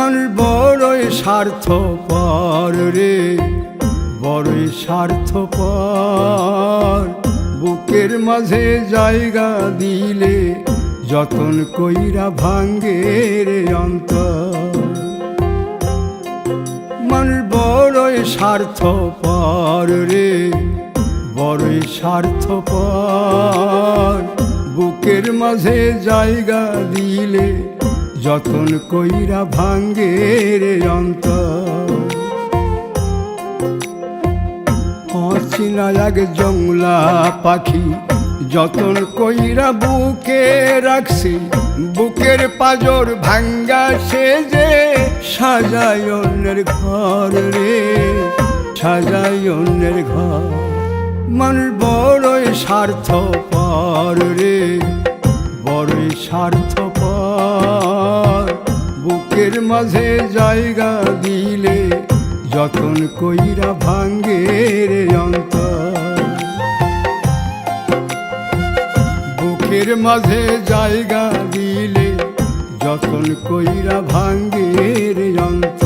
মানুষ বড়ই স্বার্থপর রে, বড়ই স্বার্থপর। বুকের মাঝে জায়গা দিলে যতন কইরা ভাঙ্গে রে অন্তর। মানুষ বড়ই স্বার্থপর রে, বড়ই স্বার্থপর। বুকের মাঝে জায়গা দিলে যতন কইরা ভাঙ্গে রে অন্তর। অচিনা এক জংলা পাখি যতন কইরা বুকে রাখছি, বুকের পাজর ভাঙ্গা সে যে সাজায় অন্যের ঘর রে, সাজায় অন্যের ঘর। মানুষ বড়ই স্বার্থপর রে, বড়ই স্বার্থপর। বুকের মাঝে জায়গা দিলে যতন কইরা ভাঙ্গে রে অন্তর। বুকের মাঝে জায়গা দিলে যতন কইরা ভাঙ্গে রে অন্তর।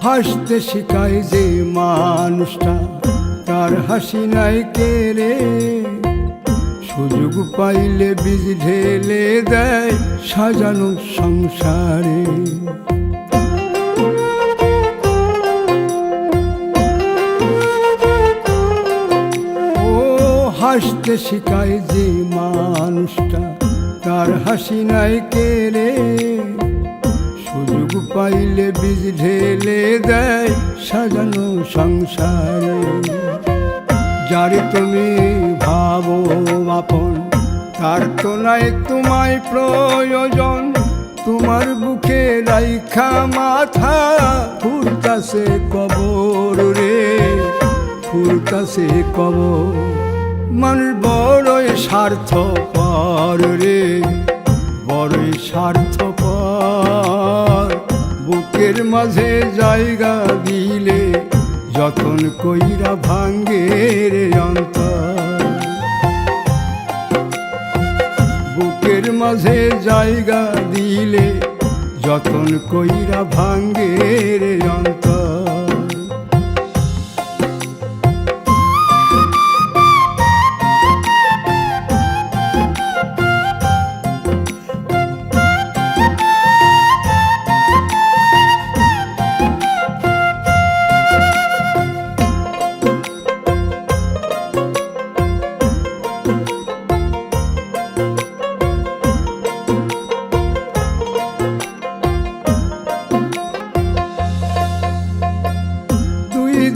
হাসতে শিখায় যে মানুষটা, তার হাসি নাই কেড়ে। সুযোগ পাইলে বীজ ঢেলে দেয় সাজানো সংসারে। ও হাসতে শিখায় যে মানুষটা, তার হাসি নাই কেড়ে। সুযোগ পাইলে বীজ ঢেলে দেয় সাজানো সংসারে। যারে তুমি ভাবো আপন, তার তো নাই তোমায় প্রয়োজন। তোমার বুকে রাইখা মাথা ফুরতাছে কবর রে, ফুরতাছে কবর। মানুষ বড়ই স্বার্থপর রে, বড়ই স্বার্থপর। বুকের মাঝে জায়গা দিলে যতন কইরা ভাঙ্গে রে অন্তর। বুকের মাঝে জায়গা দিলে যতন কইরা ভাঙ্গে রে অন্তর।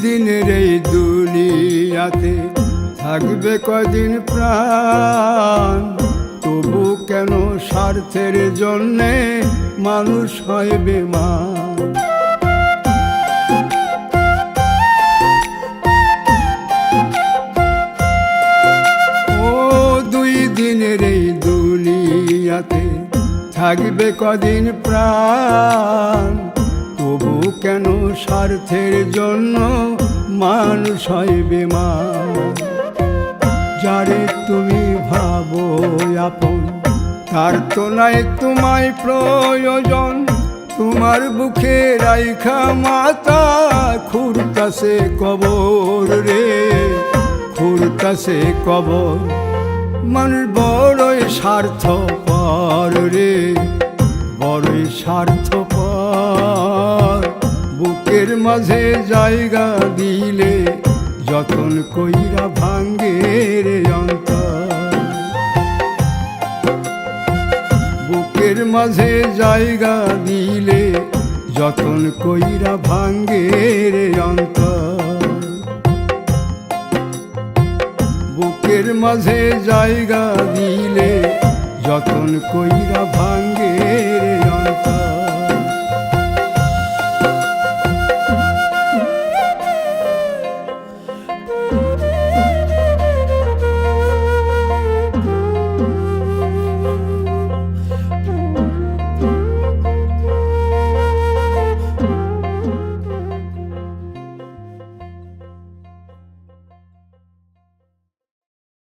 দিনের এই দুনিয়াতে থাকবে কদিন প্রাণ, তবু কেন স্বার্থের জন্যে মানুষ হয় বেমান। ও দুই দিনের এই দুনিয়াতে থাকবে কদিন প্রাণ, তবু কেন স্বার্থের জন্য মানুষ হয় বেমান। যারে তুমি ভাবো আপন, তার তো নাই তোমায় প্রয়োজন। তোমার বুকে রাইখা মাথা খুরতাছে কবর রে, খুরতাছে কবর। মানুষ বড়ই স্বার্থপর রে, বড়ই স্বার্থপর। বুকের মাঝে জায়গা দিলে যতন কইরা ভাঙ্গে রে অন্তর। বুকের মাঝে জায়গা দিলে যতন কইরা ভাঙ্গে রে অন্তর। বুকের মাঝে জায়গা দিলে যতন কইরা ভাঙ্গে